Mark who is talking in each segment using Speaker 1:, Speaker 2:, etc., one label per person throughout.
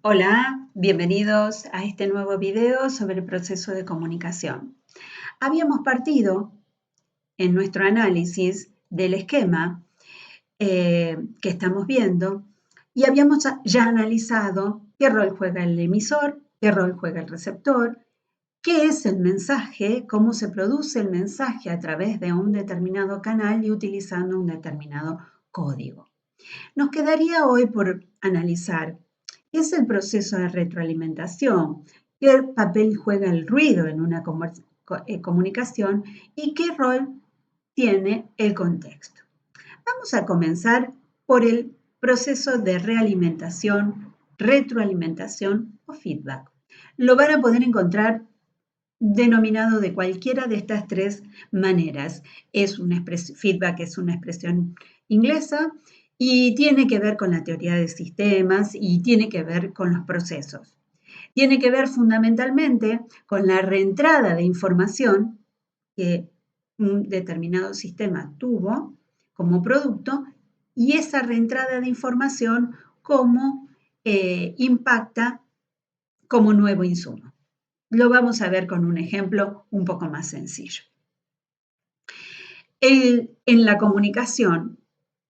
Speaker 1: Hola, bienvenidos a este nuevo video sobre el proceso de comunicación. Habíamos partido en nuestro análisis del esquema que estamos viendo y habíamos ya analizado qué rol juega el emisor, qué rol juega el receptor, qué es el mensaje, cómo se produce el mensaje a través de un determinado canal y utilizando un determinado código. Nos quedaría hoy por analizar qué es el proceso de retroalimentación, qué papel juega el ruido en una comunicación y qué rol tiene el contexto. Vamos a comenzar por el proceso de realimentación, retroalimentación o feedback. Lo van a poder encontrar denominado de cualquiera de estas tres maneras. Feedback es una expresión inglesa y tiene que ver con la teoría de sistemas y tiene que ver con los procesos. Tiene que ver fundamentalmente con la reentrada de información que un determinado sistema tuvo como producto y esa reentrada de información cómo impacta como nuevo insumo. Lo vamos a ver con un ejemplo un poco más sencillo. En la comunicación,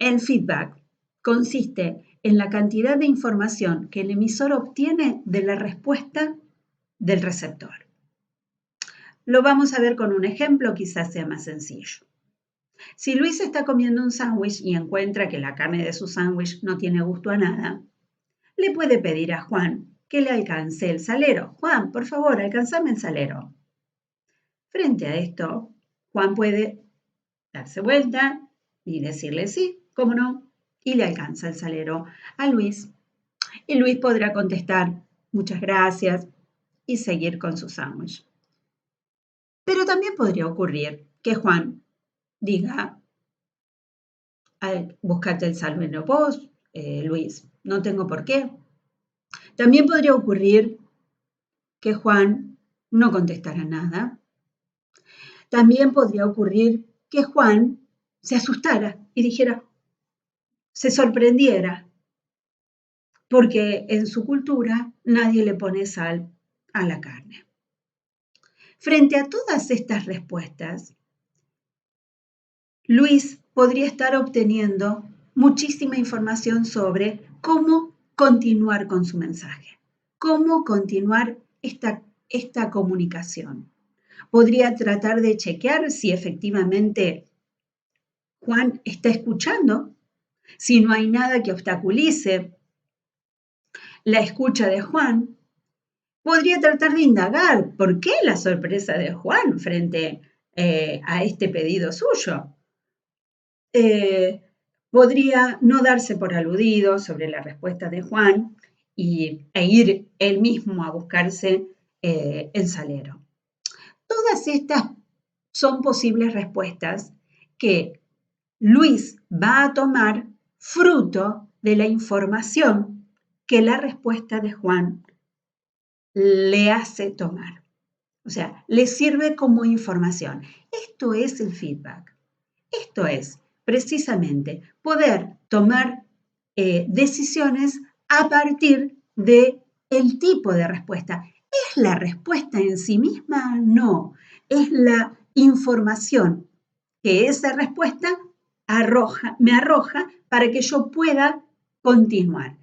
Speaker 1: el feedback consiste en la cantidad de información que el emisor obtiene de la respuesta del receptor. Lo vamos a ver con un ejemplo, quizás sea más sencillo. Si Luis está comiendo un sándwich y encuentra que la carne de su sándwich no tiene gusto a nada, le puede pedir a Juan que le alcance el salero. Juan, por favor, alcánzame el salero. Frente a esto, Juan puede darse vuelta y decirle sí, cómo no, y le alcanza el salero a Luis. Y Luis podrá contestar muchas gracias y seguir con su sándwich. Pero también podría ocurrir que Juan diga, búscate el salero vos, Luis, no tengo por qué. También podría ocurrir que Juan no contestara nada. También podría ocurrir que Juan se asustara y dijera, se sorprendiera, porque en su cultura nadie le pone sal a la carne. Frente a todas estas respuestas, Luis podría estar obteniendo muchísima información sobre cómo continuar con su mensaje, cómo continuar esta comunicación. Podría tratar de chequear si efectivamente Juan está escuchando, si no hay nada que obstaculice la escucha de Juan. Podría tratar de indagar por qué la sorpresa de Juan frente a este pedido suyo. Podría no darse por aludido sobre la respuesta de Juan e ir él mismo a buscarse el salero. Todas estas son posibles respuestas que Luis va a tomar fruto de la información que la respuesta de Juan le hace tomar. O sea, le sirve como información. Esto es el feedback. Esto es precisamente poder tomar decisiones a partir del tipo de respuesta. ¿Es la respuesta en sí misma? No. Es la información que esa respuesta me arroja para que yo pueda continuar.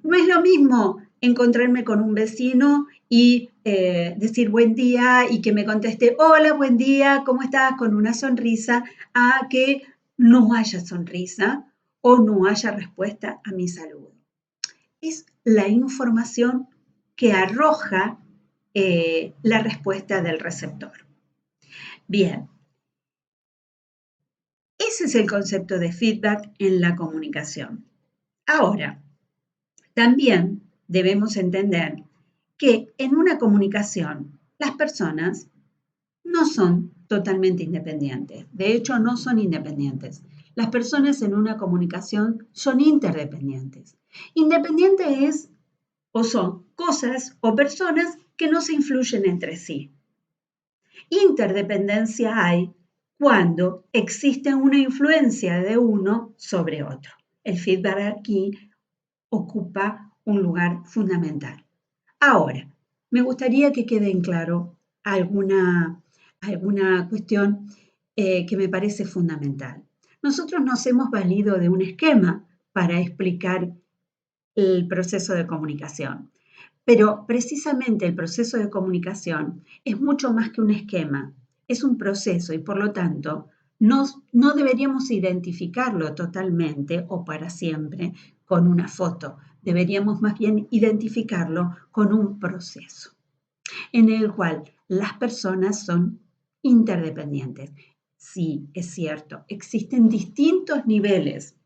Speaker 1: No es lo mismo encontrarme con un vecino y decir buen día y que me conteste hola, buen día, ¿cómo estás? Con una sonrisa, a que no haya sonrisa o no haya respuesta a mi saludo. Es la información que arroja la respuesta del receptor. Bien, ese es el concepto de feedback en la comunicación. Ahora, también debemos entender que en una comunicación las personas no son totalmente independientes. De hecho, no son independientes. Las personas en una comunicación son interdependientes. Independiente es o son cosas o personas que no se influyen entre sí. Interdependencia hay cuando existe una influencia de uno sobre otro. El feedback aquí ocupa un lugar fundamental. Ahora, me gustaría que quede en claro alguna cuestión que me parece fundamental. Nosotros nos hemos valido de un esquema para explicar el proceso de comunicación, pero precisamente el proceso de comunicación es mucho más que un esquema, es un proceso y por lo tanto no deberíamos identificarlo totalmente o para siempre con una foto, deberíamos más bien identificarlo con un proceso en el cual las personas son interdependientes. Sí, es cierto, existen distintos niveles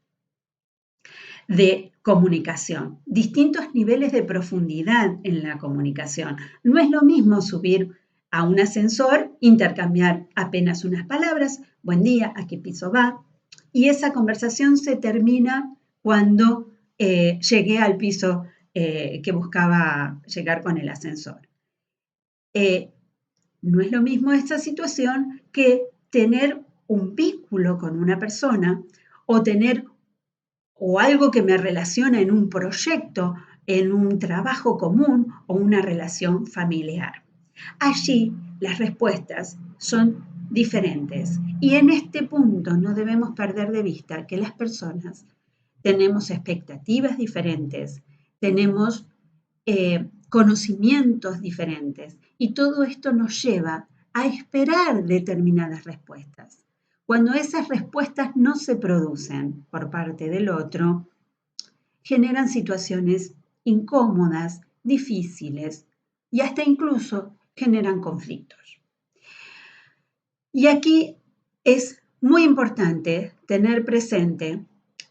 Speaker 1: de comunicación, distintos niveles de profundidad en la comunicación. No es lo mismo subir a un ascensor, intercambiar apenas unas palabras, buen día, ¿a qué piso va? Y esa conversación se termina cuando llegué al piso que buscaba llegar con el ascensor. No es lo mismo esta situación que tener un vínculo con una persona o tener o algo que me relaciona en un proyecto, en un trabajo común o una relación familiar. Allí las respuestas son diferentes y en este punto no debemos perder de vista que las personas tenemos expectativas diferentes, tenemos conocimientos diferentes y todo esto nos lleva a esperar determinadas respuestas. Cuando esas respuestas no se producen por parte del otro, generan situaciones incómodas, difíciles y hasta incluso generan conflictos. Y aquí es muy importante tener presente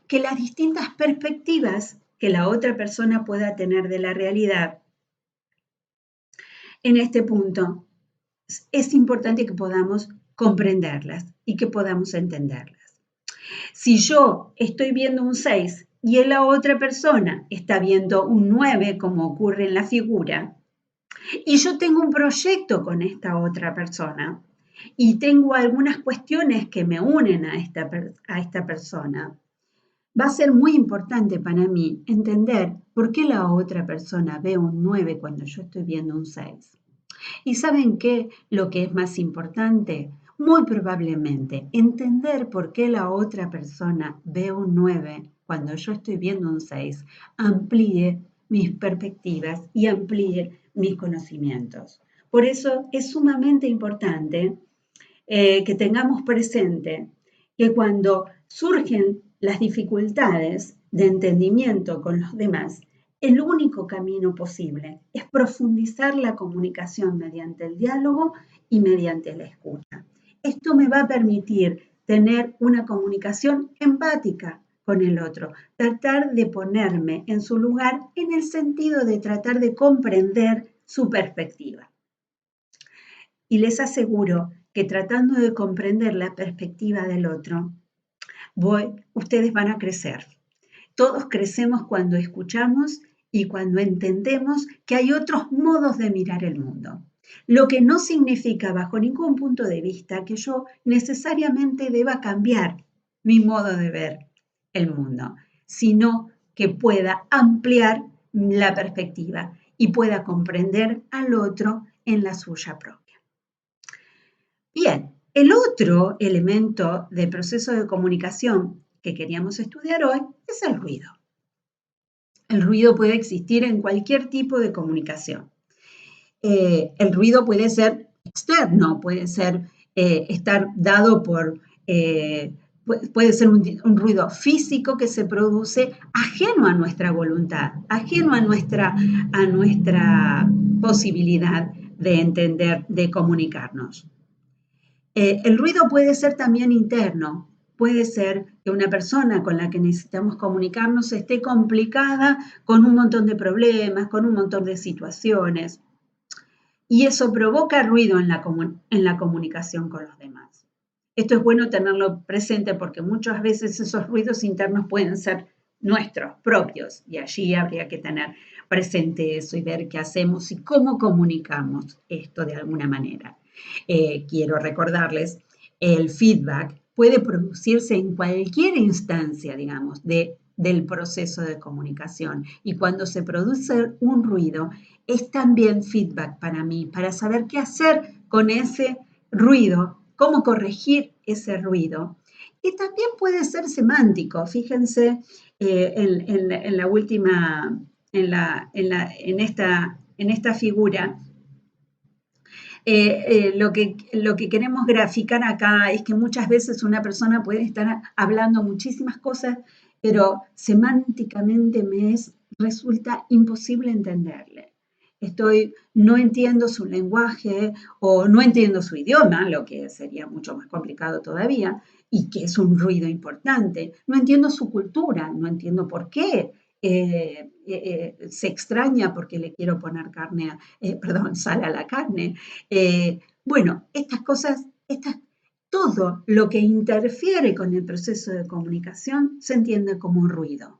Speaker 1: que las distintas perspectivas que la otra persona pueda tener de la realidad, en este punto es importante que podamos comprenderlas y que podamos entenderlas. Si yo estoy viendo un 6 y la otra persona está viendo un 9, como ocurre en la figura, y yo tengo un proyecto con esta otra persona y tengo algunas cuestiones que me unen a esta persona, va a ser muy importante para mí entender por qué la otra persona ve un 9 cuando yo estoy viendo un 6. ¿Y saben qué? Lo que es más importante, muy probablemente entender por qué la otra persona ve un 9 cuando yo estoy viendo un 6, amplíe mis perspectivas y amplíe mis conocimientos. Por eso es sumamente importante que tengamos presente que cuando surgen las dificultades de entendimiento con los demás, el único camino posible es profundizar la comunicación mediante el diálogo y mediante la escucha. Esto me va a permitir tener una comunicación empática con el otro, tratar de ponerme en su lugar en el sentido de tratar de comprender su perspectiva. Y les aseguro que tratando de comprender la perspectiva del otro, ustedes van a crecer. Todos crecemos cuando escuchamos y cuando entendemos que hay otros modos de mirar el mundo. Lo que no significa bajo ningún punto de vista que yo necesariamente deba cambiar mi modo de ver el mundo, sino que pueda ampliar la perspectiva y pueda comprender al otro en la suya propia. Bien, el otro elemento del proceso de comunicación que queríamos estudiar hoy es el ruido. El ruido puede existir en cualquier tipo de comunicación. El ruido puede ser externo, puede ser estar dado por, puede ser un ruido físico que se produce ajeno a nuestra voluntad, ajeno a nuestra posibilidad de entender, de comunicarnos. El ruido puede ser también interno. Puede ser que una persona con la que necesitamos comunicarnos esté complicada con un montón de problemas, con un montón de situaciones. Y eso provoca ruido en la comunicación con los demás. Esto es bueno tenerlo presente porque muchas veces esos ruidos internos pueden ser nuestros, propios, y allí habría que tener presente eso y ver qué hacemos y cómo comunicamos esto de alguna manera. Quiero recordarles, el feedback puede producirse en cualquier instancia, digamos, de del proceso de comunicación. Y cuando se produce un ruido, es también feedback para mí, para saber qué hacer con ese ruido, cómo corregir ese ruido. Y también puede ser semántico. Fíjense en la última, en esta figura, lo que queremos graficar acá es que muchas veces una persona puede estar hablando muchísimas cosas, pero semánticamente resulta imposible entenderle. No entiendo su lenguaje o no entiendo su idioma, lo que sería mucho más complicado todavía, y que es un ruido importante. No entiendo su cultura, no entiendo por qué se extraña porque le quiero poner sal a la carne. Bueno, estas cosas, todo lo que interfiere con el proceso de comunicación se entiende como un ruido.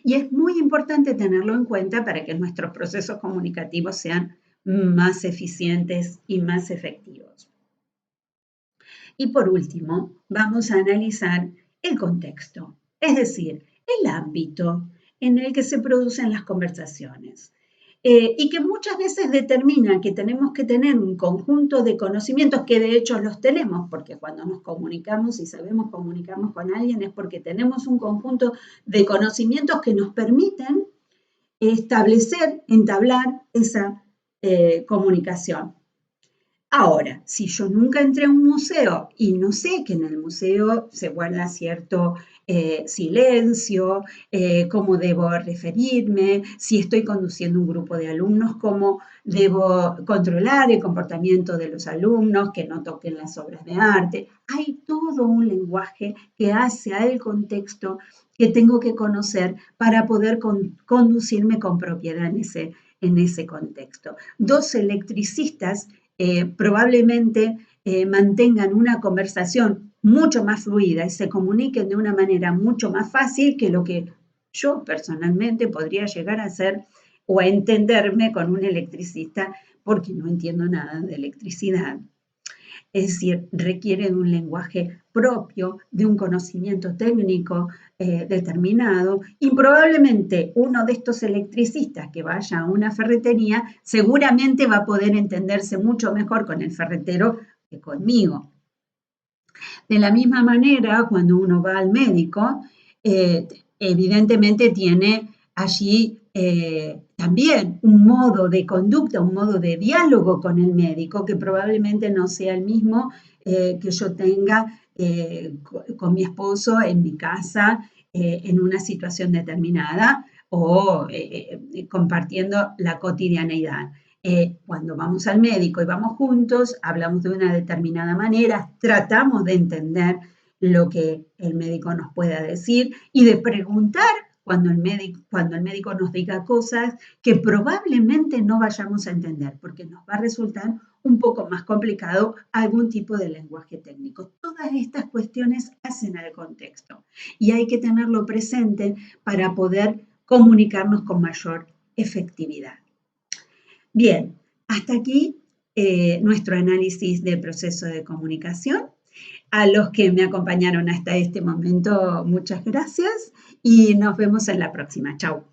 Speaker 1: Y es muy importante tenerlo en cuenta para que nuestros procesos comunicativos sean más eficientes y más efectivos. Y por último, vamos a analizar el contexto, es decir, el ámbito en el que se producen las conversaciones. Y que muchas veces determina que tenemos que tener un conjunto de conocimientos que de hecho los tenemos, porque cuando nos comunicamos y sabemos comunicarnos con alguien es porque tenemos un conjunto de conocimientos que nos permiten entablar esa comunicación. Ahora, si yo nunca entré a un museo y no sé que en el museo se guarda cierto silencio, cómo debo referirme, si estoy conduciendo un grupo de alumnos, cómo debo controlar el comportamiento de los alumnos, que no toquen las obras de arte. Hay todo un lenguaje que hace al contexto que tengo que conocer para poder conducirme con propiedad en ese contexto. Dos electricistas probablemente mantengan una conversación mucho más fluida y se comuniquen de una manera mucho más fácil que lo que yo personalmente podría llegar a hacer o a entenderme con un electricista porque no entiendo nada de electricidad. Es decir, requiere de un lenguaje propio, de un conocimiento técnico determinado, y probablemente uno de estos electricistas que vaya a una ferretería seguramente va a poder entenderse mucho mejor con el ferretero que conmigo. De la misma manera, cuando uno va al médico, evidentemente tiene allí también un modo de conducta, un modo de diálogo con el médico que probablemente no sea el mismo que yo tenga con mi esposo en mi casa en una situación determinada o compartiendo la cotidianeidad. Cuando vamos al médico y vamos juntos, hablamos de una determinada manera, tratamos de entender lo que el médico nos pueda decir y de preguntar cuando el médico nos diga cosas que probablemente no vayamos a entender, porque nos va a resultar un poco más complicado algún tipo de lenguaje técnico. Todas estas cuestiones hacen al contexto y hay que tenerlo presente para poder comunicarnos con mayor efectividad. Bien, hasta aquí nuestro análisis del proceso de comunicación. A los que me acompañaron hasta este momento, muchas gracias y nos vemos en la próxima. Chau.